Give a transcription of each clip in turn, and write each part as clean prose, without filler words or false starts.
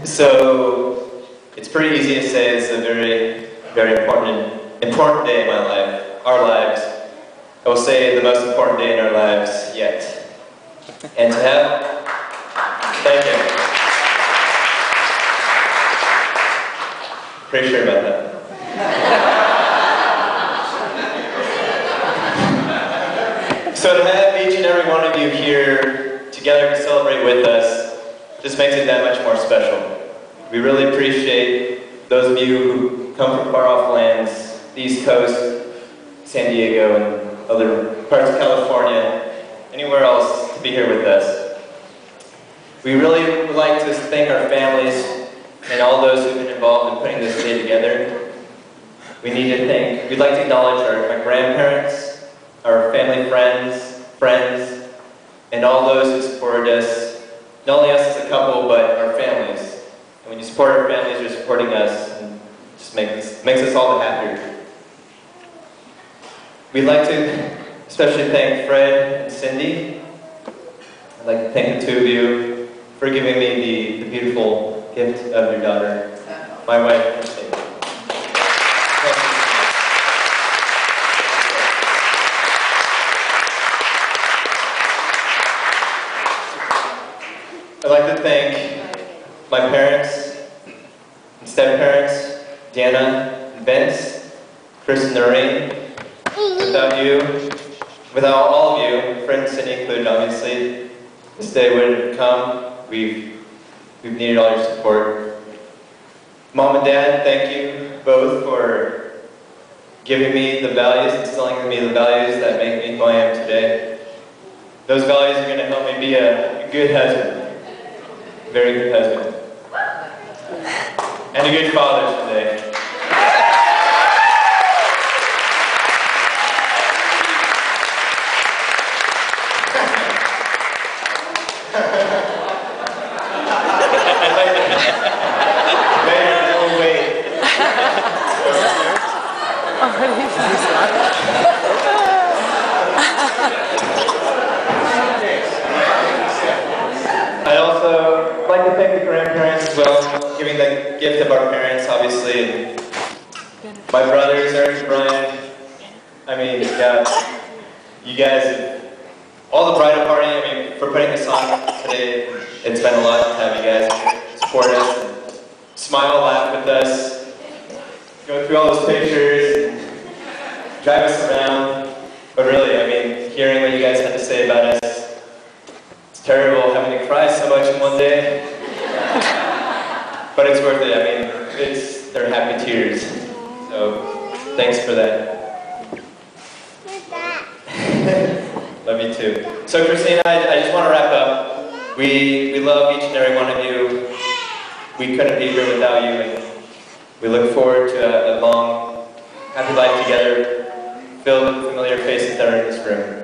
So it's pretty easy to say it's a very, very important day in my life, our lives. I will say the most important day in our lives yet. And to have, thank you. Pretty sure about that. So to have each and every one of you here together to celebrate with us just makes it that much more special. We really appreciate those of you who come from far-off lands, the East Coast, San Diego, and other parts of California, anywhere else to be here with us. We really would like to thank our families and all those who've been involved in putting this day together. We'd like to acknowledge our grandparents, our family friends, and all those who supported us, not only us as a couple, but our families. And when you support our families, you're supporting us, and it just makes us all the happier. We'd like to especially thank Fred and Cindy. I'd like to thank the two of you for giving me the beautiful gift of your daughter, my wife, Christine. I'd like to thank my parents and step-parents, Deanna and Vince, Chris and Noreen. Without all of you, Fred and Cindy included obviously, this day wouldn't come. We've needed all your support. Mom and Dad, thank you both for giving me the values, instilling in me the values that make me who I am today. Those values are going to help me be a good husband. Very good husband. And a good father today. I'd also like to thank the grandparents as well, giving the gift of our parents, obviously. My brothers, Eric and Brian. I mean, yeah, you guys, all the bridal party, I mean, for putting this on today, it's been a lot to have you guys support us, and smile, laugh with us, go through all those pictures, and drive us around. But really, I mean, hearing what you guys had to say about us, it's terrible having to cry so much in one day. But it's worth it. I mean, they're happy tears. So, thanks for that. Love you too. So, Christina, I just want to wrap up. We love each and every one of you. We couldn't be here without you, and we look forward to a long, happy life together, filled with familiar faces that are in this room.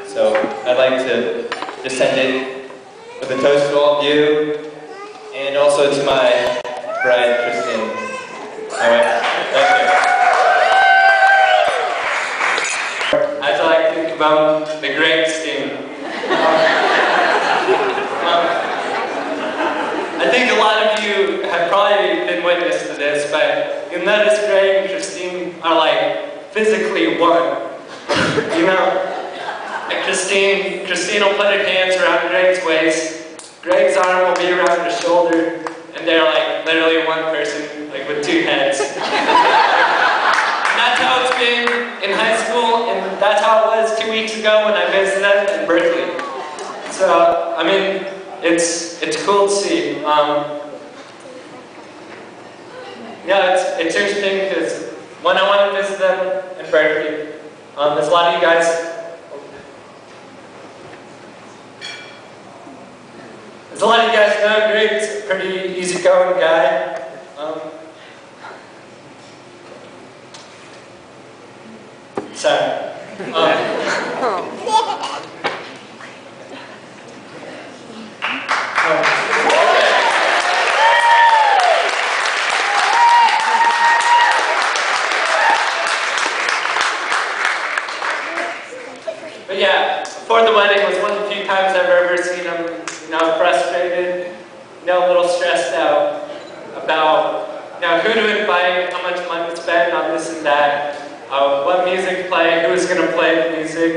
So I'd like to just end it with a toast to all of you, and also to my bride, Christine. My wife. Thank you. I'd like to think about the great Christine. I think a lot of you have probably been witness to this, but you notice Greg and Christine are like physically one. You know, like Christine will put her hands around Greg's waist, Greg's arm will be around her shoulder, and they're like literally one person, like with two heads. And that's how it's been in high school, and that's how it was 2 weeks ago when I visited them in Berkeley. So, I mean, it's cool to see. Yeah, it's interesting because when I went to visit them in Berkeley, there's a lot of you guys. There's a lot of you guys know Greg's a pretty easygoing guy. Sorry. But yeah, before the wedding was one of the few times I've ever seen him, you know, frustrated, a little stressed out about who to invite, how much money to spend on this and that, what music to play, who's going to play the music.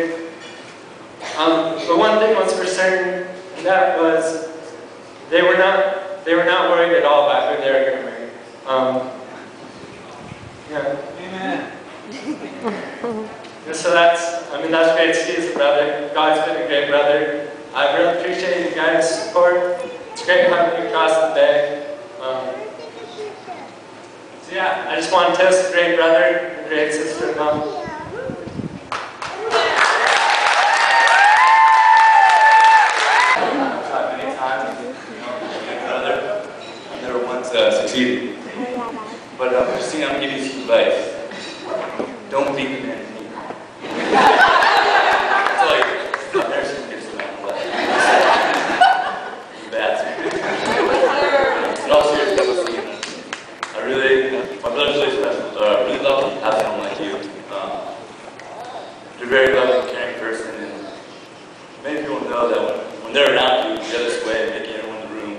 But one thing was for certain, and that was they were not worried at all about who they were going to marry. Amen. So that's great to see as a brother. God's been a great brother. I really appreciate you guys' support. It's great having you across the bay. So yeah, I just want to toast a great brother and a great sister-in-law. Succeeded. But Christine, I'm going to give you some advice. Don't beat the man. It's like, there's some kids around, but bad. In all seriousness, my brother's really special. I really love to have someone like you. You're a very loving, caring person, and many people know that when they're around you, you go this way, making everyone in the room,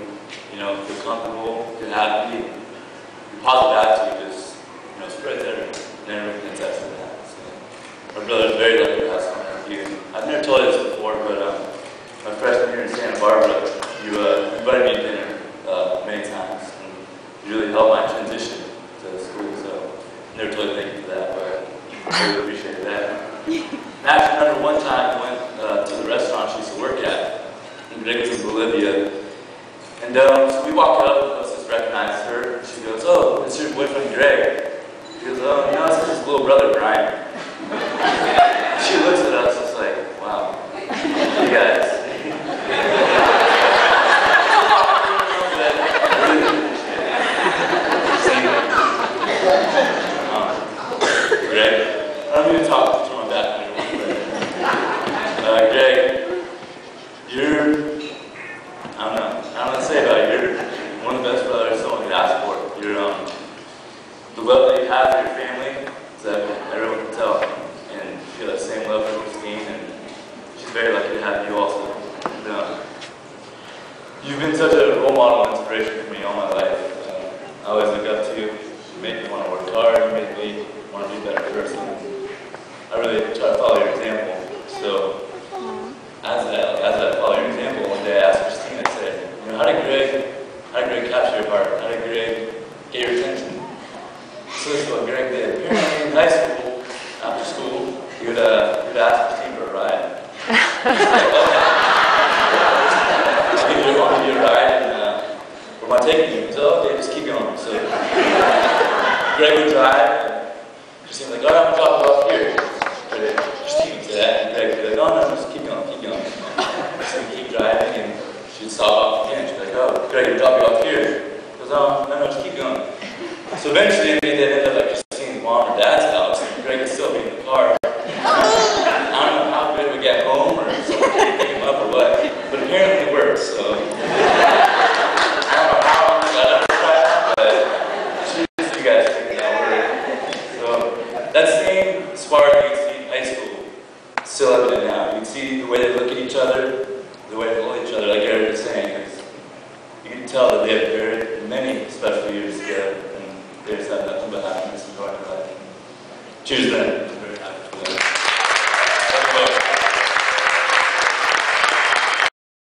feel comfortable, feel happy. Your positive attitude just, spreads everywhere, and everyone can attest to that. So, my brother's very lucky to have someone like you. I've never told you this before, but my freshman year in Santa Barbara, you invited me to dinner many times, and you really helped my transition to school. So, I never told you thank you for that, but I really appreciate that. And I actually remember one time I went to the restaurant she used to work at, in Vegas, Bolivia. And so we walk up, and the hostess recognizes her, and she goes, "Oh, it's your boyfriend Greg." She goes, "Oh, no, it's his little brother Brian." She looks at us, it's like, wow, you guys. Greg, I don't need to talk to my back anymore, Greg, you're, I don't know what to say about you. You're one of the best brothers someone could ask for. You're, the love that you have for your family is that everyone can tell. And you feel that same love for Christine, and she's very lucky to have you also. And, you've been such a role model and inspiration for me all my life. I always look up to you. You make me want to work hard. You make me want to be a better person. I really try to follow your example. So, as I follow your example, one day I asked Christine, I said, how did Greg capture your heart? How did Greg get your attention? So this is what Greg did. Apparently in high school, after school, he would ask Christine for a ride. I'll give you a ride, and where am I taking you? He said, "Okay, just keep going." So Greg would drive, and Christine would be like, "All right, I'm going to drop you off here." But Christine would say that, and Greg would be like, "Oh no, just keep going, keep going." So we'd keep driving, and she'd stop off again. She'd be like, "Oh, Greg, we'll drop you off here." He goes, "Oh, no, just keep going." So eventually, they ended up at Christine's mom or dad's house, and Greg would still be in the car. I don't know how Greg would get home, or someone would pick him up, or what. But apparently it worked, so I don't know how I ever tried that, but you guys figured that worked. So that same spark you can see in high school is still evident now. You can see the way they look at each other, the way they hold each other, like Eric was saying. You can tell that they have very